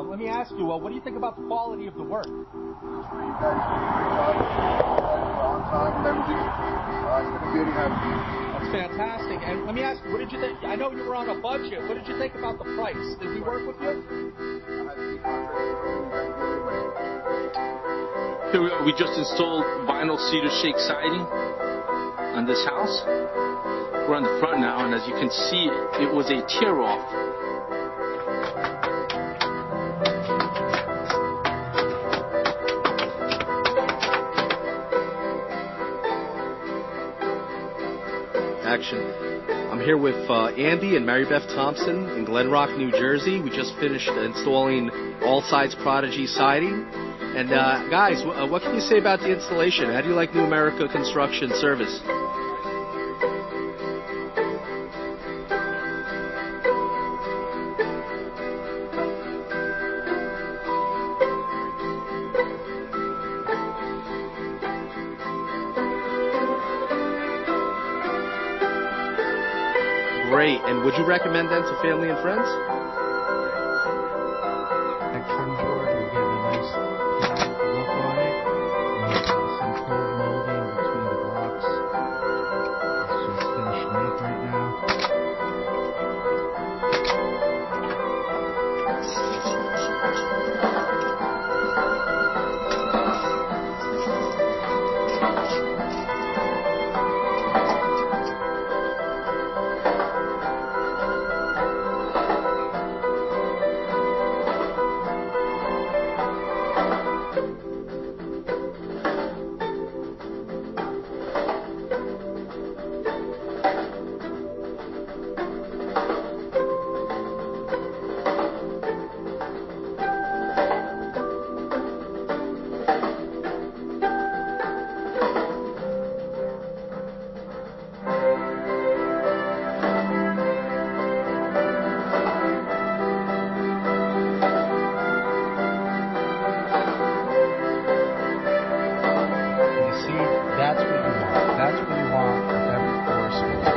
Let me ask you, what do you think about the quality of the work? On time and everything. It's been a beauty having you. That's fantastic. And let me ask you, what did you think? I know you were on a budget. What did you think about the price? Did we work with you? I had 3 contractors. Here we just installed vinyl cedar shake siding on this house. We're on the front now, and as you can see, it was a tear-off. Action. I'm here with Andy and Mary Beth Thompson in Glen Rock, New Jersey. We just finished installing All Sides Prodigy siding. And guys, what can you say about the installation? How do you like New America Construction Service? Great. And would you recommend them to family and friends? Trim board, we get a nice look on it. And some cold molding between the blocks. It's just finishing up right now. That's what you want. That's what you want with every floor space.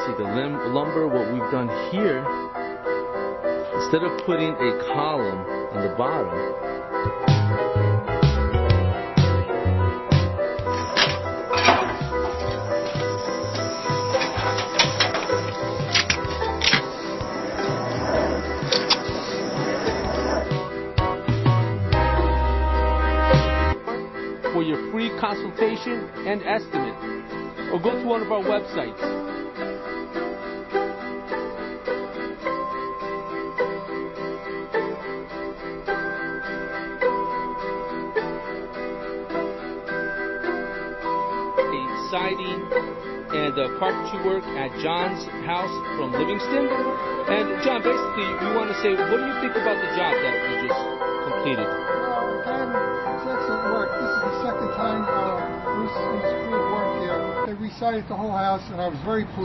See the lumber, what we've done here, instead of putting a column on the bottom, for your free consultation and estimate, or go to one of our websites. Siding and carpentry work at John's house from Livingston. And John, basically, we want to say, what do you think about the job that we just completed? Well, again, it's excellent work. This is the second time Bruce and his crew worked here. They resided the whole house, and I was very pleased.